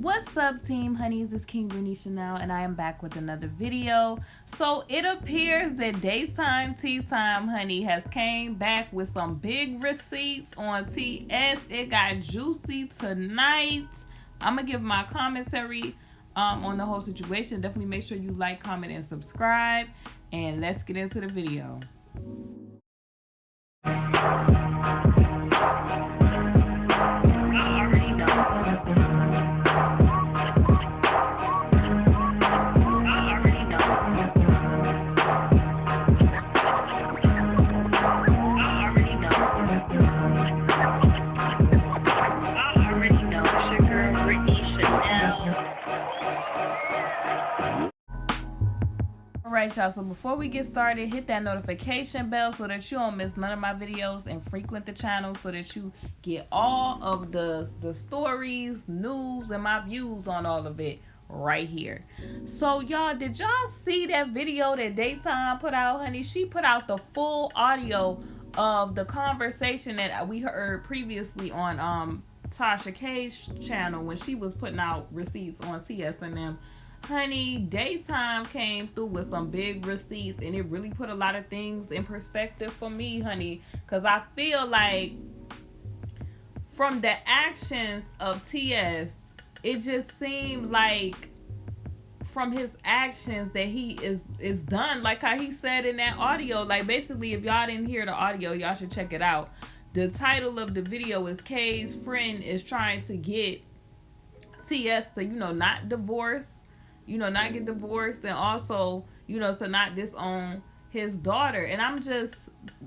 What's up, team honeys? It's KingBritneyChanel and I am back with another video. So it appears that Daytime Tea Time Honey has came back with some big receipts on TS. It got juicy tonight. I'm gonna give my commentary on the whole situation. Definitely make sure you like, comment, and subscribe, and let's get into the video. Alright, y'all, so before we get started, hit that notification bell so that you don't miss none of my videos, and frequent the channel so that you get all of the stories, news, and my views on all of it right here. So y'all, did y'all see that video that Daytime put out, honey? She put out the full audio of the conversation that we heard previously on Tasha K's channel when she was putting out receipts on TSNM. Honey, Daytime came through with some big receipts, and it really put a lot of things in perspective for me, honey, because I feel like from the actions of TS, it just seemed like from his actions that he is done, like how he said in that audio. Like, basically, if y'all didn't hear the audio, y'all should check it out. The title of the video is K's friend is trying to get TS to, not divorce, not get divorced, and also, to not disown his daughter. And I'm just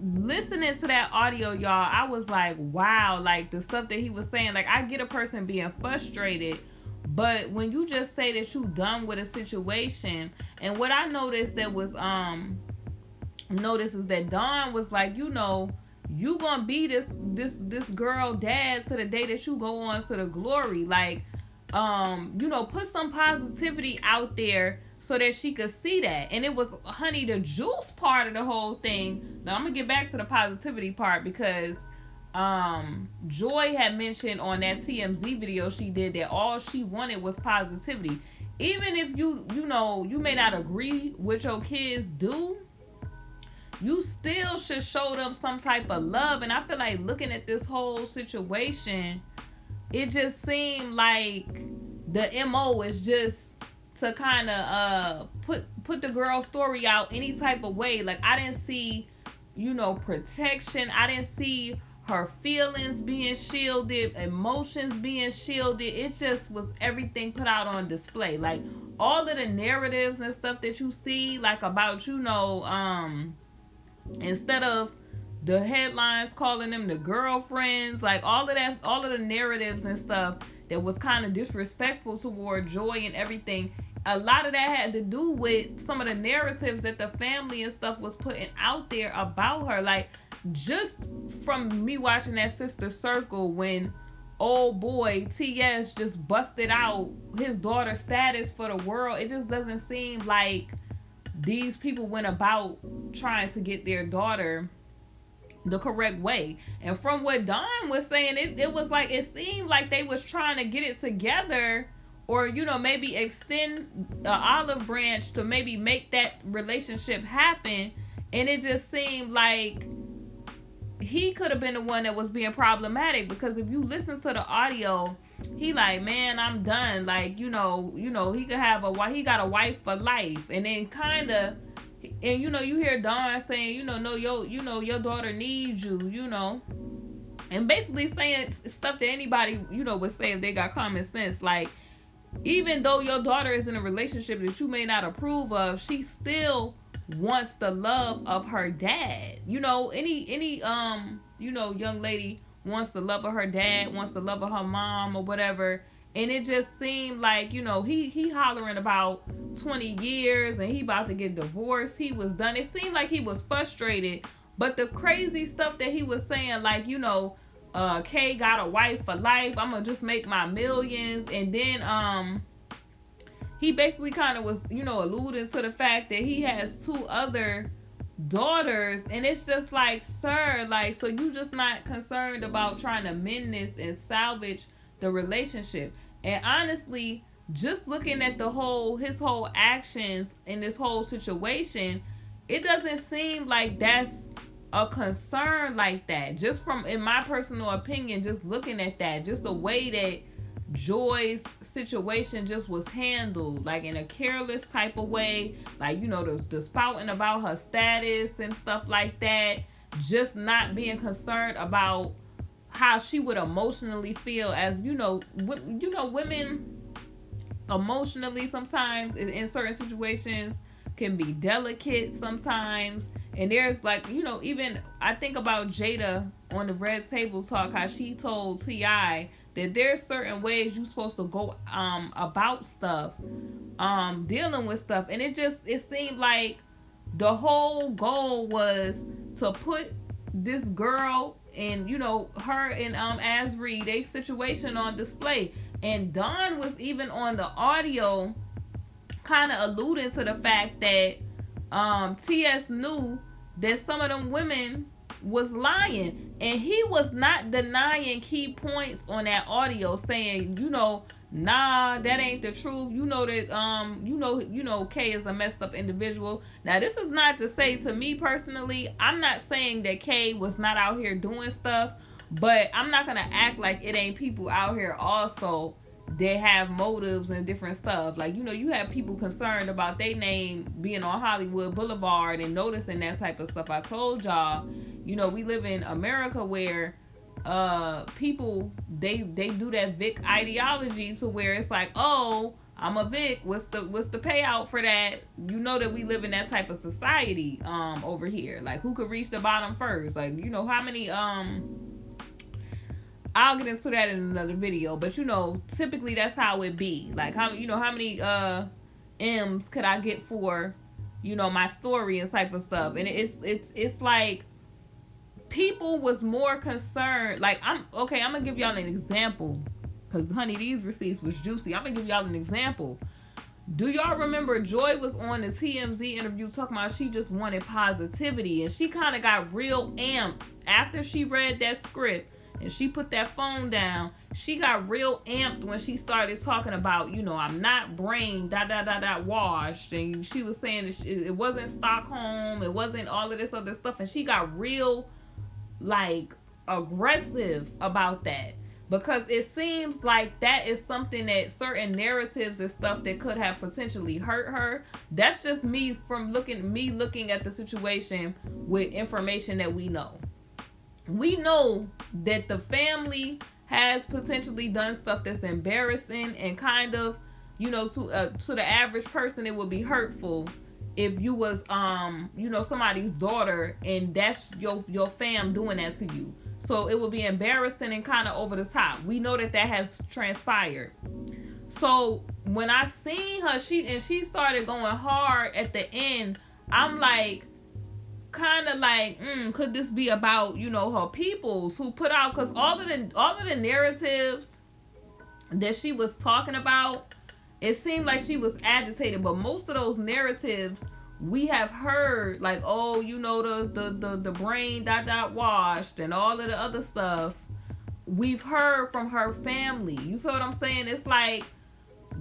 listening to that audio, y'all. I was like, wow, like the stuff that he was saying. Like, I get a person being frustrated, but when you just say that you done with a situation, and what I noticed that was is that Dawn was like, you gonna be this girl dad to the day that you go on to the glory. Like, put some positivity out there so that she could see that. And it was, honey, the juice part of the whole thing. Now I'm gonna get back to the positivity part, because Joy had mentioned on that TMZ video she did that all she wanted was positivity. Even if you may not agree with your kids do, you still should show them some type of love. And I feel like, looking at this whole situation, it just seemed like the MO is just to kind of put the girl's story out any type of way. Like, I didn't see, protection. I didn't see her feelings being shielded, emotions being shielded. It just was everything put out on display. Like, all of the narratives and stuff that you see, like, about, instead of the headlines calling them the girlfriends, like all of the narratives and stuff that was kind of disrespectful toward Joy and everything, a lot of that had to do with some of the narratives that the family and stuff was putting out there about her. Like, just from me watching that Sister Circle, when old boy TS just busted out his daughter's status for the world, it just doesn't seem like these people went about trying to get their daughter the correct way. And from what Dawn was saying, it was like, it seemed like they was trying to get it together, or maybe extend the olive branch to maybe make that relationship happen. And it just seemed like he could have been the one that was being problematic, because if you listen to the audio, he like, man, I'm done. Like, he could have he got a wife for life. And then kind of, and you hear Dawn saying, no, your daughter needs you, and basically saying stuff that anybody, would say if they got common sense. Like, even though your daughter is in a relationship that you may not approve of, she still wants the love of her dad. Any young lady wants the love of her dad, wants the love of her mom or whatever. And it just seemed like, he hollering about 20 years and he about to get divorced. He was done. It seemed like he was frustrated. But the crazy stuff that he was saying, like, Kay got a wife for life, I'm gonna just make my millions. And then he basically kind of was, alluding to the fact that he has 2 other daughters. And it's just like, sir, like, so you just not concerned about trying to mend this and salvage the relationship? And honestly, just looking at his whole actions in this whole situation, it doesn't seem like that's a concern like that. Just from, in my personal opinion, just looking at that, just the way that Joy's situation just was handled, like in a careless type of way, like, you know, the spouting about her status and stuff like that, just not being concerned about how she would emotionally feel, as women emotionally sometimes in certain situations can be delicate sometimes. And there's like, even I think about Jada on the Red Table Talk, how she told T.I. that there's certain ways you're supposed to go about stuff, dealing with stuff. And it seemed like the whole goal was to put this girl and her and Asri, they situation on display. And Don was even on the audio kind of alluding to the fact that TS knew that some of them women was lying, and he was not denying key points on that audio, saying, nah, that ain't the truth. That Kay is a messed up individual. Now, this is not to say, to me personally, I'm not saying that Kay was not out here doing stuff, but I'm not gonna act like it ain't people out here also that have motives and different stuff. Like, you have people concerned about their name being on Hollywood Boulevard and noticing that type of stuff. I told y'all, we live in America where people, they do that Vic ideology, to where it's like, oh, I'm a Vic, what's the payout for that? That we live in that type of society over here. Like, who could reach the bottom first? Like, how many I'll get into that in another video, but typically that's how it be. Like, how many M's could I get for my story and type of stuff. And it's like people was more concerned. Like, I'm gonna give y'all an example, because honey, these receipts was juicy. I'm gonna give y'all an example. Do y'all remember Joy was on the TMZ interview talking about she just wanted positivity, and she kind of got real amped after she read that script and she put that phone down? She got real amped when she started talking about, I'm not brain washed, and she was saying that it wasn't Stockholm, it wasn't all of this other stuff, and she got real like aggressive about that, because it seems like that is something that certain narratives and stuff that could have potentially hurt her. That's just me from looking at the situation with information that we know. We know that the family has potentially done stuff that's embarrassing and kind of, to the average person, it would be hurtful if you was, somebody's daughter and that's your fam doing that to you. So it would be embarrassing and kind of over the top. We know that has transpired. So when I seen her, she started going hard at the end. I'm like, kind of like, could this be about her peoples who put out? Because all of the narratives that she was talking about, it seemed like she was agitated, but most of those narratives we have heard, like, oh, the brain washed and all of the other stuff, we've heard from her family. You feel what I'm saying? It's like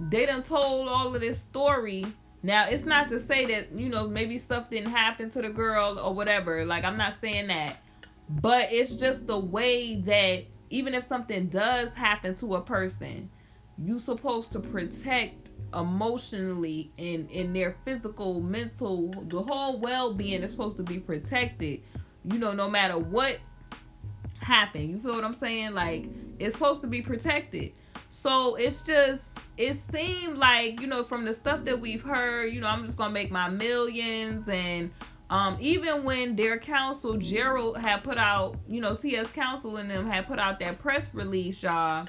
they done told all of this story. Now, it's not to say that, maybe stuff didn't happen to the girl or whatever. Like, I'm not saying that. But it's just the way that even if something does happen to a person, you're supposed to protect emotionally in their physical, mental, the whole well-being is supposed to be protected, no matter what happened. You feel what I'm saying? Like, it's supposed to be protected. So it's just, it seemed like, from the stuff that we've heard, I'm just gonna make my millions. And even when their counsel, Gerald, had put out, TS counsel and them had put out that press release, y'all,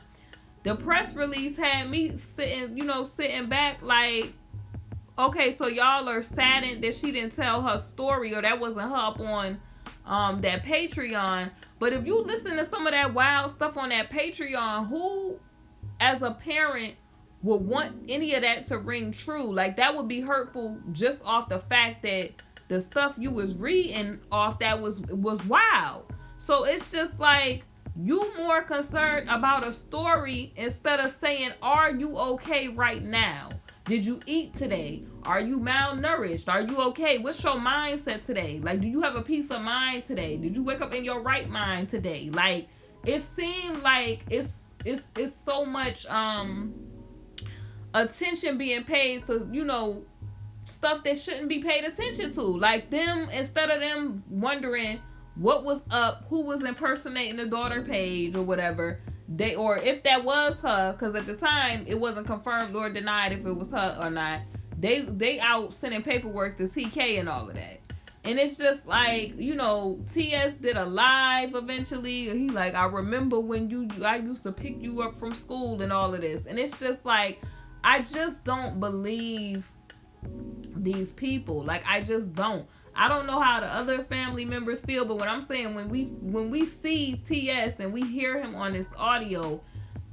the press release had me sitting back like, okay, so y'all are saddened that she didn't tell her story, or that wasn't her up on that Patreon. But if you listen to some of that wild stuff on that Patreon, who as a parent would want any of that to ring true? Like, that would be hurtful just off the fact that the stuff you was reading off that was wild. So it's just like, You more concerned about a story instead of saying, are you okay right now? Did you eat today? Are you malnourished? Are you okay? What's your mindset today? Like, do you have a peace of mind today? Did you wake up in your right mind today? Like, it seemed like it's so much attention being paid to, you know, stuff that shouldn't be paid attention to. Like, them, instead of them wondering what was up, who was impersonating the daughter page or whatever, they, or if that was her, because at the time it wasn't confirmed or denied if it was her or not. They out sending paperwork to TK and all of that. And it's just like, you know, TS did a live eventually. He like, I remember when I used to pick you up from school and all of this. And it's just like, I just don't believe these people. Like, I just don't. I don't know how the other family members feel, but what I'm saying, when we see TS and we hear him on this audio,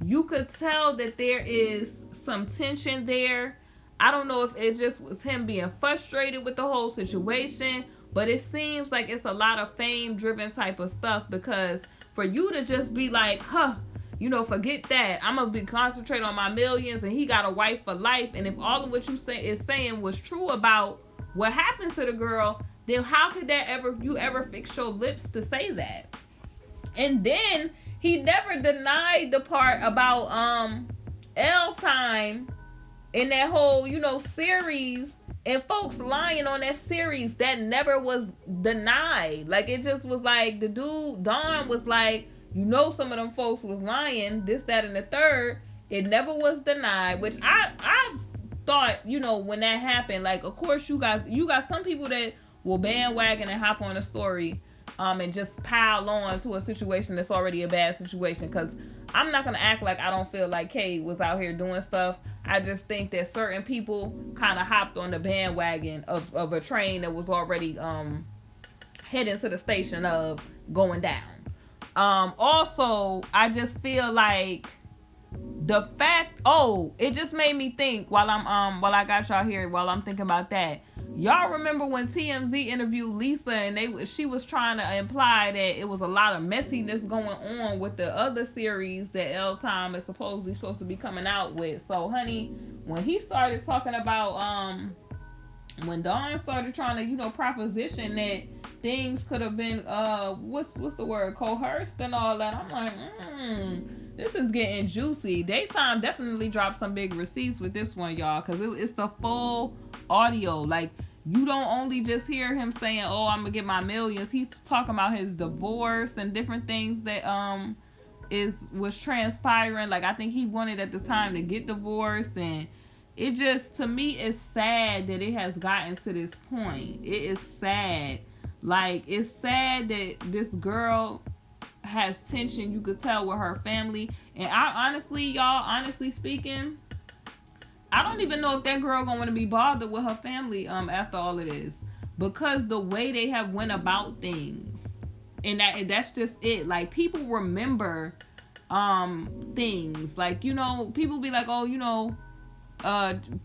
you could tell that there is some tension there. I don't know if it just was him being frustrated with the whole situation, but it seems like it's a lot of fame-driven type of stuff, because for you to just be like, you know, forget that, I'm going to be concentrate on my millions, and he got a wife for life, and if all of what you say is saying was true about what happened to the girl, then how could that you ever fix your lips to say that? And then he never denied the part about L time in that whole, you know, series, and folks lying on that series. That never was denied. Like, it just was like, the dude Don was like, you know, some of them folks was lying, this, that, and the third. It never was denied, which I thought, you know, when that happened, like, of course you got some people that will bandwagon and hop on a story and just pile on to a situation that's already a bad situation. Because I'm not going to act like I don't feel like Kay was out here doing stuff. I just think that certain people kind of hopped on the bandwagon of a train that was already heading to the station of going down. Also, I just feel like the fact, it just made me think while I got y'all here, while I'm thinking about that. Y'all remember when TMZ interviewed Lisa and she was trying to imply that it was a lot of messiness going on with the other series that L Time is supposed to be coming out with. So, honey, when he started talking about when Dawn started trying to, you know, proposition that things could have been what's the word, coerced and all that, I'm like, this is getting juicy. Daytime definitely dropped some big receipts with this one, y'all, because it's the full audio. Like, you don't only just hear him saying, I'm gonna get my millions. He's talking about his divorce and different things that was transpiring. Like, I think he wanted at the time to get divorced, and it just, to me, it's sad that it has gotten to this point. It is sad. Like, it's sad that this girl has tension, you could tell, with her family. And honestly speaking, I don't even know if that girl gonna want to be bothered with her family after all of this, because the way they have went about things, and that's just it. Like, people remember things. Like, you know, people be like, you know,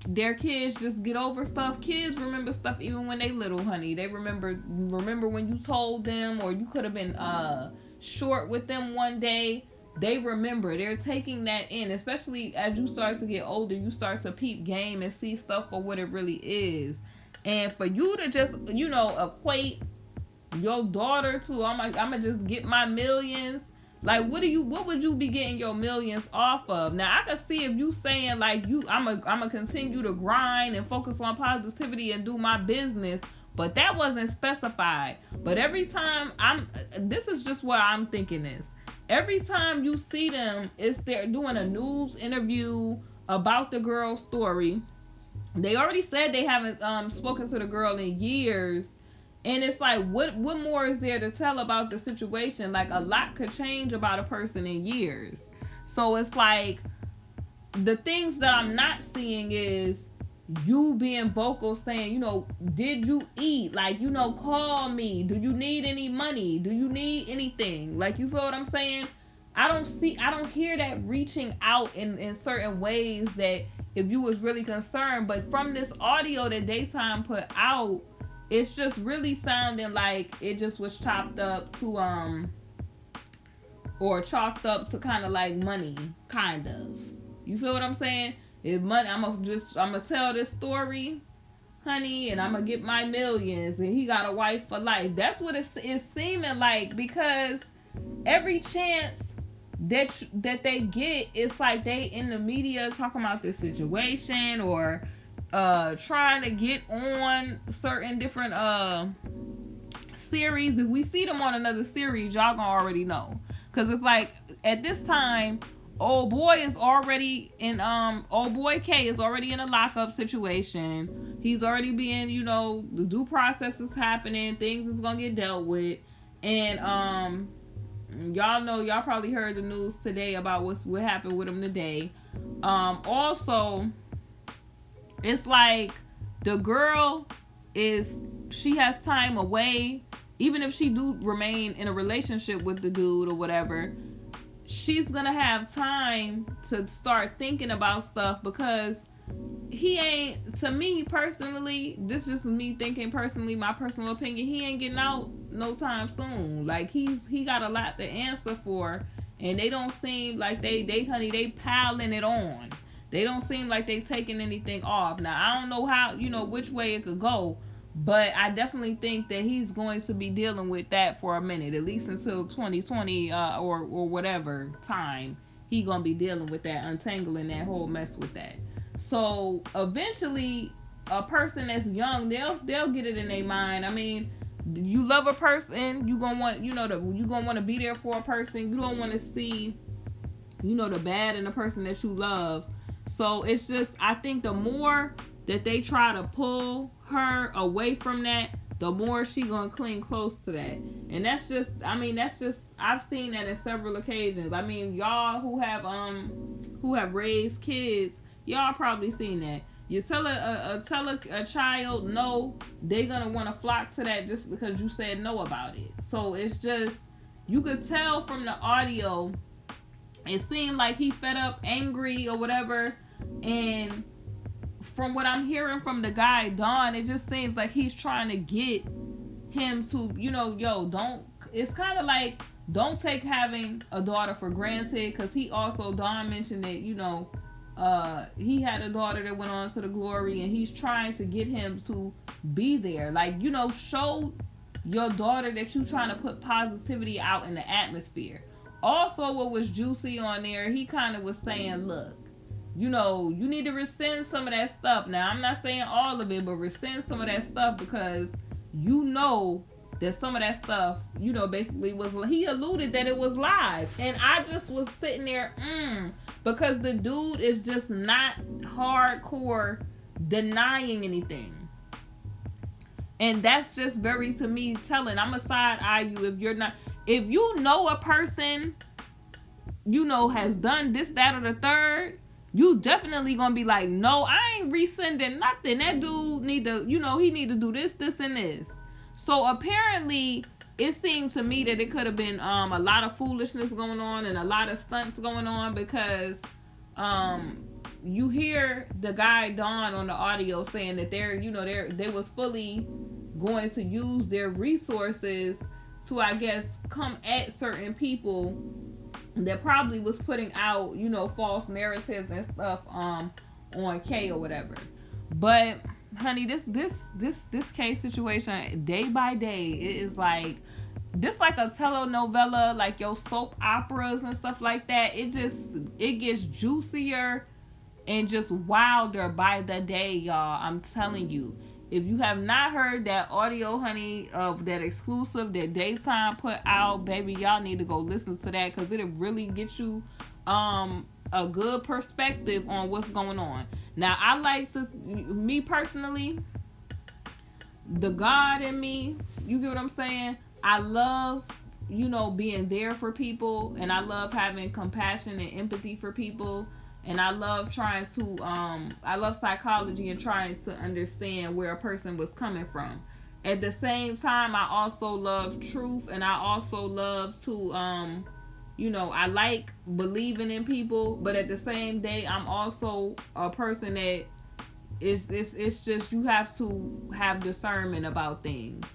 their kids just get over stuff. Kids remember stuff even when they little, honey. They remember when you told them, or you could have been short with them one day. They remember. They're taking that in, especially as you start to get older. You start to peep game and see stuff for what it really is. And for you to just, you know, equate your daughter to, I'm gonna just get my millions. Like, what would you be getting your millions off of? Now, I can see if you saying, like, I'm gonna continue to grind and focus on positivity and do my business, but that wasn't specified. But every time this is just what I'm thinking is, every time you see them, they're doing a news interview about the girl's story. They already said they haven't spoken to the girl in years. And it's like, what more is there to tell about the situation? Like, a lot could change about a person in years. So it's like, the things that I'm not seeing is you being vocal, saying, you know, did you eat? Like, you know, call me. Do you need any money? Do you need anything? Like, you feel what I'm saying? I don't hear that reaching out in certain ways that if you was really concerned. But from this audio that Daytime put out, it's just really sounding like it just was chopped up to or chalked up to kind of like money, kind of. You feel what I'm saying? If money, I'm gonna tell this story, honey, and I'm gonna get my millions, and he got a wife for life. That's what it's seeming like, because every chance that they get, it's like they in the media talking about this situation, or trying to get on certain different series. If we see them on another series, y'all gonna already know, because it's like at this time, old boy is already in old boy K is already in a lockup situation. He's already being, the due process is happening, things is gonna get dealt with. And y'all probably heard the news today about what happened with him today. Also, it's like the girl she has time away, even if she do remain in a relationship with the dude or whatever. She's gonna have time to start thinking about stuff, because he ain't, to me personally, this is just me thinking personally, my personal opinion, he ain't getting out no time soon. Like, he got a lot to answer for, and they don't seem like they piling it on. They don't seem like they taking anything off. Now, I don't know how, which way it could go, but I definitely think that he's going to be dealing with that for a minute, at least until 2020 or whatever time. He gonna be dealing with that, untangling that whole mess with that. So eventually, a person that's young, they'll get it in their mind. I mean, you love a person, you gonna want, you gonna want to be there for a person. You don't want to see, the bad in the person that you love. So it's just, I think the more that they try to pull her away from that, the more she gonna cling close to that. And that's just, I've seen that on several occasions. I mean, y'all who have raised kids, y'all probably seen that. You tell a child no, they gonna want to flock to that just because you said no about it. So it's just, you could tell from the audio, it seemed like he fed up, angry or whatever. And from what I'm hearing from the guy Don, it just seems like he's trying to get him to, it's kind of like, don't take having a daughter for granted, because Don mentioned that, he had a daughter that went on to the glory, and he's trying to get him to be there. Like, show your daughter that you're trying to put positivity out in the atmosphere. Also, what was juicy on there, he kind of was saying, look, you need to rescind some of that stuff. Now, I'm not saying all of it, but rescind some of that stuff, because that some of that stuff, basically he alluded that it was live. And I just was sitting there, because the dude is just not hardcore denying anything. And that's just very, to me, telling. I'm a side eye you if you know a person, has done this, that, or the third, you definitely gonna be like, no, I ain't rescinding nothing. That dude need to, he need to do this, and this. So apparently, it seemed to me that it could have been a lot of foolishness going on and a lot of stunts going on, because you hear the guy Don on the audio saying that they was fully going to use their resources to, I guess, come at certain people that probably was putting out, false narratives and stuff on K or whatever. But honey, this case situation, day by day, it is like this, like a telenovela, like your soap operas and stuff like that. It gets juicier and just wilder by the day, y'all. I'm telling you. If you have not heard that audio, honey, of that exclusive that Daytime put out, baby, y'all need to go listen to that, because it'll really get you a good perspective on what's going on. Now, I like, me personally, the God in me, you get what I'm saying? I love, being there for people, and I love having compassion and empathy for people. And I love I love psychology and trying to understand where a person was coming from. At the same time, I also love truth, and I also love to, I like believing in people, but at the same day, I'm also a person that it's just, you have to have discernment about things.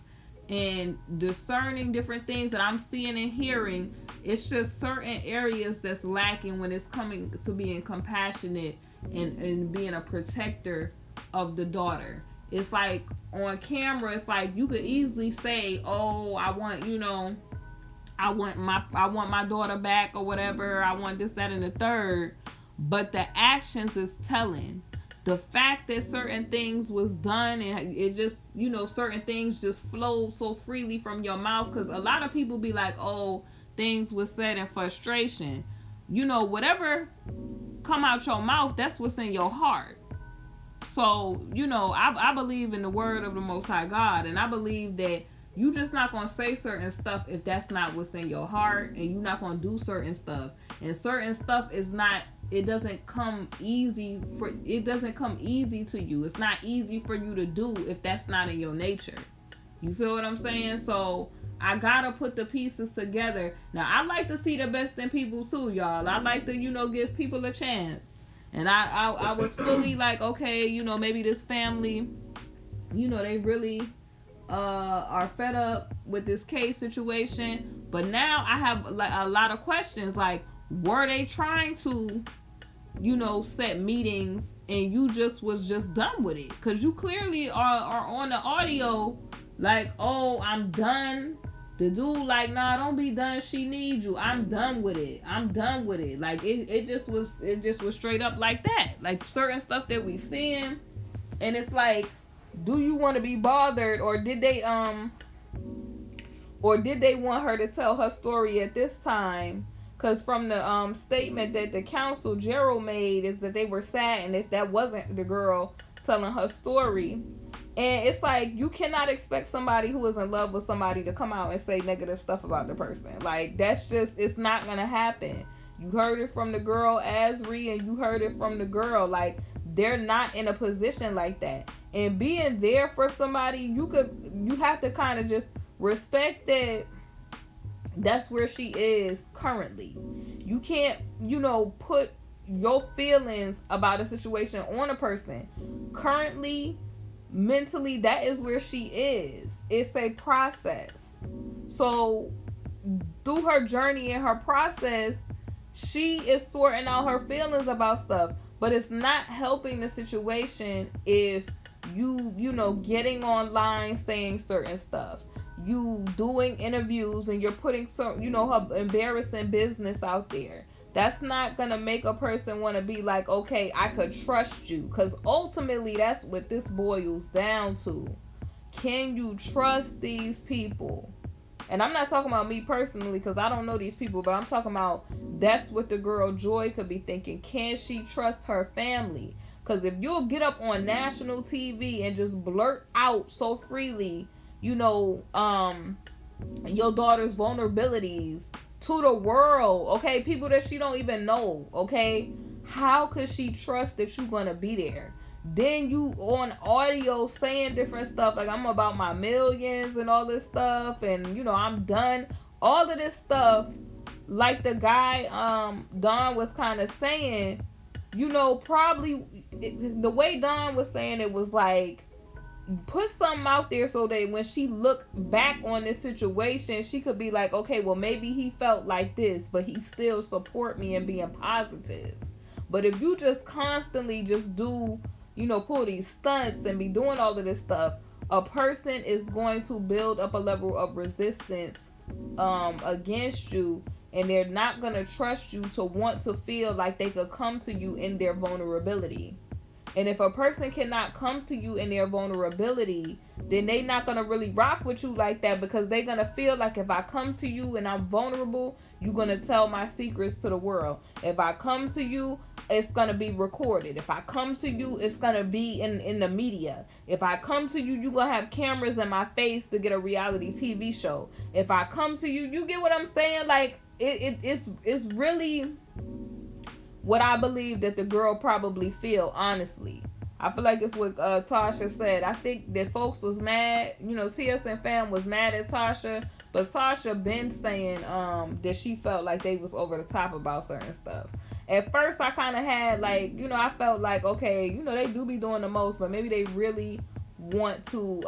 and discerning different things that I'm seeing and hearing, it's just certain areas that's lacking when it's coming to being compassionate and being a protector of the daughter. It's like on camera, it's like you could easily say, "Oh, I want, I want my daughter back or whatever. I want this, that, and the third." But the actions is telling. The fact that certain things was done and it just, certain things just flowed so freely from your mouth, because a lot of people be like, "Oh, things was said in frustration." Whatever come out your mouth, that's what's in your heart. So, I believe in the word of the Most High God, and I believe that you just not going to say certain stuff if that's not what's in your heart, and you're not going to do certain stuff. And certain stuff is not, it doesn't come easy to you. It's not easy for you to do if that's not in your nature. You feel what I'm saying? So I gotta put the pieces together. Now, I like to see the best in people too, y'all. I like to, give people a chance. And I was fully like, okay, maybe this family, they really are fed up with this case situation. But now I have like a lot of questions, like, were they trying to, set meetings and you was just done with it? Because you clearly are on the audio like, "Oh, I'm done." The dude like, "Nah, don't be done. She needs you. I'm done with it. I'm done with it." Like it just was straight up like that. Like certain stuff that we seeing, and it's like, do you want to be bothered, or did they want her to tell her story at this time? Because from the statement that the counsel Gerald made is that they were sad, and if that wasn't the girl telling her story. And it's like, you cannot expect somebody who is in love with somebody to come out and say negative stuff about the person. Like, that's just, it's not going to happen. You heard it from the girl, Asri, and you heard it from the girl. Like, they're not in a position like that. And being there for somebody, you have to kind of just respect that that's where she is currently. You can't, put your feelings about a situation on a person. Currently, mentally, that is where she is. It's a process. So through her journey and her process, she is sorting out her feelings about stuff. But it's not helping the situation if you getting online saying certain stuff, you doing interviews, and you're putting her embarrassing business out there. That's not gonna make a person want to be like, okay, I could trust you. Because ultimately, that's what this boils down to. Can you trust these people? And I'm not talking about me personally, because I don't know these people, but I'm talking about that's what the girl Joy could be thinking. Can she trust her family? Because if you'll get up on national TV and just blurt out so freely, your daughter's vulnerabilities to the world, okay, people that she don't even know, okay, how could she trust that you're gonna be there? Then you on audio saying different stuff like, "I'm about my millions" and all this stuff, and "I'm done," all of this stuff. Like the guy Don was kind of saying, probably the way Don was saying it was like, put something out there so that when she look back on this situation, she could be like, okay, well, maybe he felt like this, but he still support me and being positive. But if you just constantly just do, pull these stunts and be doing all of this stuff, a person is going to build up a level of resistance against you, and they're not going to trust you to want to feel like they could come to you in their vulnerability. And if a person cannot come to you in their vulnerability, then they not going to really rock with you like that, because they're going to feel like, if I come to you and I'm vulnerable, you're going to tell my secrets to the world. If I come to you, it's going to be recorded. If I come to you, it's going to be in the media. If I come to you, you're going to have cameras in my face to get a reality TV show. If I come to you, you get what I'm saying? Like, it's really what I believe that the girl probably feel, honestly. I feel like it's what Tasha said. I think that folks was mad. TSN fam was mad at Tasha, but Tasha been saying that she felt like they was over the top about certain stuff. At first, I kind of had like, I felt like, okay, they do be doing the most, but maybe they really want to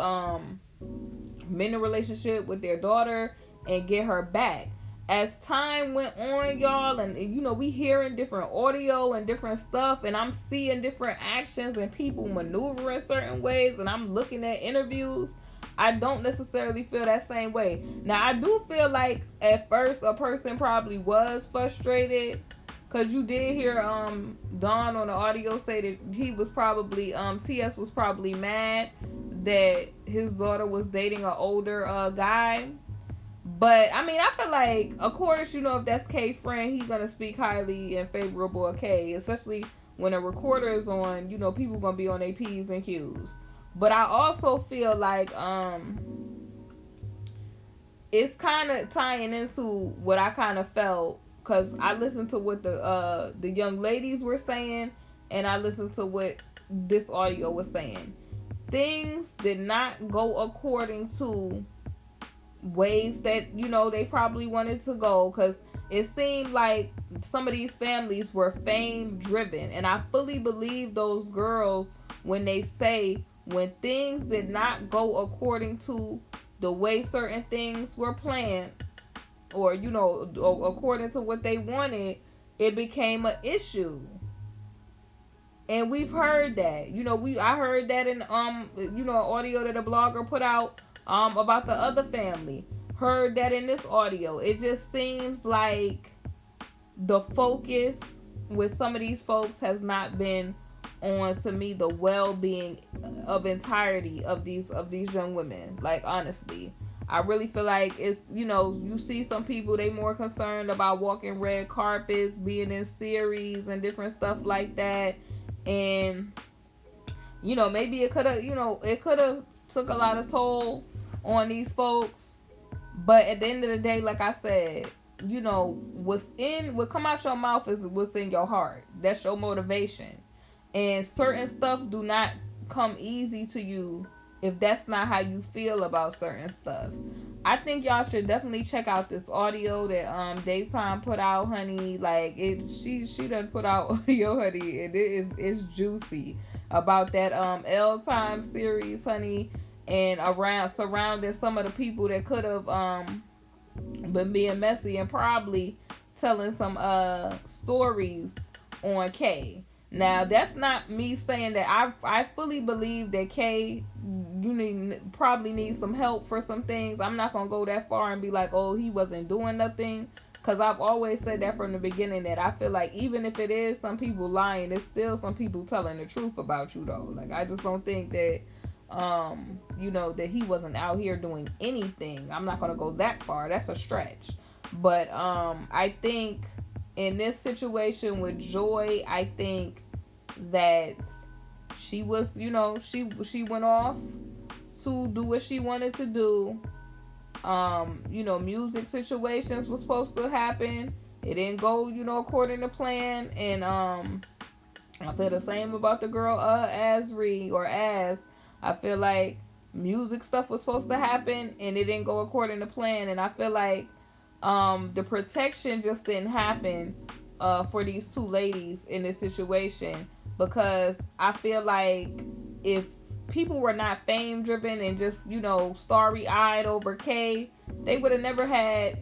mend a relationship with their daughter and get her back. As time went on, y'all, and we hearing different audio and different stuff, and I'm seeing different actions and people maneuvering certain ways, and I'm looking at interviews, I don't necessarily feel that same way. Now, I do feel like at first a person probably was frustrated, because you did hear Don on the audio say that he was probably TS was probably mad that his daughter was dating an older guy. But I mean, I feel like, of course, if that's K's friend, he's gonna speak highly and favorable of K, especially when a recorder is on. People gonna be on their P's and Q's. But I also feel like it's kind of tying into what I kind of felt, because I listened to what the young ladies were saying, and I listened to what this audio was saying. Things did not go according to ways that they probably wanted to go, because it seemed like some of these families were fame driven, and I fully believe those girls when they say when things did not go according to the way certain things were planned, or according to what they wanted, it became an issue. And we've heard that. I heard that in audio that a blogger put out about the other family. Heard that in this audio. It just seems like the focus with some of these folks has not been on, to me, the well-being of entirety of these young women. Like, honestly, I really feel like it's, you see some people, they more concerned about walking red carpets, being in series and different stuff like that. And maybe it could have took a lot of toll on these folks. But at the end of the day, like I said, what come out your mouth is what's in your heart. That's your motivation. And certain stuff do not come easy to you if that's not how you feel about certain stuff. I think y'all should definitely check out this audio that Daytime put out, honey. Like, she done put out audio, honey, and it's juicy about that L Time series, honey, and surrounding some of the people that could have been being messy and probably telling some stories on K. Now, that's not me saying that I fully believe that K, probably need some help for some things. I'm not going to go that far and be like, oh, he wasn't doing nothing. Because I've always said that from the beginning, that I feel like even if it is some people lying, there's still some people telling the truth about you, though. Like, I just don't think that, that he wasn't out here doing anything. I'm not going to go that far. That's a stretch. But I think in this situation with Joy, I think that she was, she went off to do what she wanted to do. Music situations was supposed to happen. It didn't go, according to plan. And I feel the same about the girl Asri or Az. I feel like music stuff was supposed to happen and it didn't go according to plan. And I feel like the protection just didn't happen for these two ladies in this situation, because I feel like if people were not fame driven and just, starry eyed over K, they would have never had,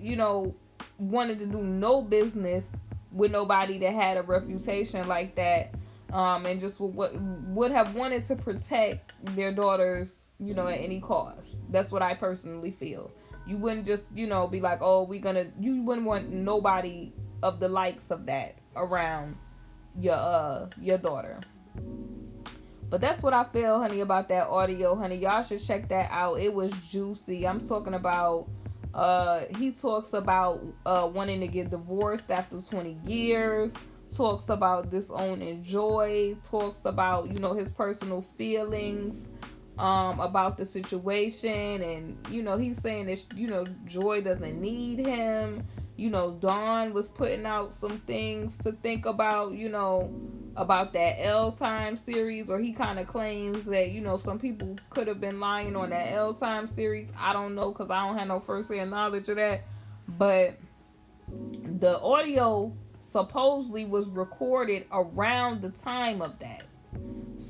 wanted to do no business with nobody that had a reputation like that, and just would have wanted to protect their daughters, at any cost. That's what I personally feel. You wouldn't just, be like, oh, you wouldn't want nobody of the likes of that around your daughter. But that's what I feel, honey, about that audio, honey. Y'all should check that out. It was juicy. I'm talking about, he talks about wanting to get divorced after 20 years, talks about disowning Joy, talks about, his personal feelings about the situation, and, he's saying that, Joy doesn't need him. Dawn was putting out some things to think about, about that L Time series, or he kind of claims that, some people could have been lying on that L Time series. I don't know, because I don't have no first-hand knowledge of that. But the audio supposedly was recorded around the time of that.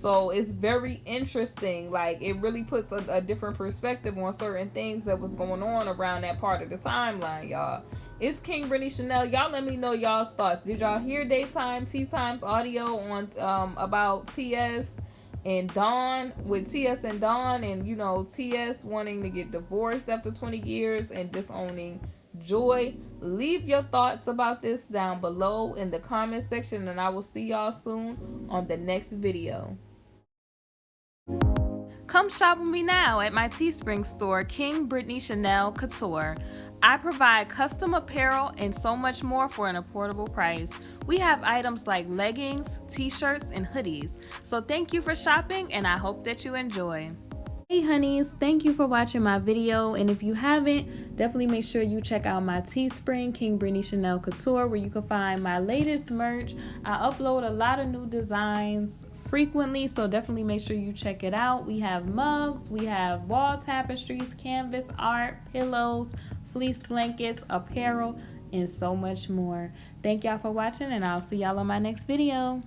So it's very interesting. Like, it really puts a different perspective on certain things that was going on around that part of the timeline, y'all. It's King Brittany Chanel. Y'all let me know y'all's thoughts. Did y'all hear Daytime Tea Time's audio on about TS and Dawn, with TS and Dawn, and you know, TS wanting to get divorced after 20 years and disowning Joy? Leave your thoughts about this down below in the comment section, and I will see y'all soon on the next video. Come shop with me now at my Teespring store, King Brittany Chanel Couture. I provide custom apparel and so much more for an affordable price. We have items like leggings, t-shirts, and hoodies. So thank you for shopping, and I hope that you enjoy. Hey honeys, thank you for watching my video, and if you haven't, definitely make sure you check out my Teespring, King Brittany Chanel Couture, where you can find my latest merch. I upload a lot of new designs frequently, so definitely make sure you check it out. We have mugs, we have wall tapestries, canvas art, pillows, fleece blankets, apparel, and so much more. Thank y'all for watching, and I'll see y'all on my next video.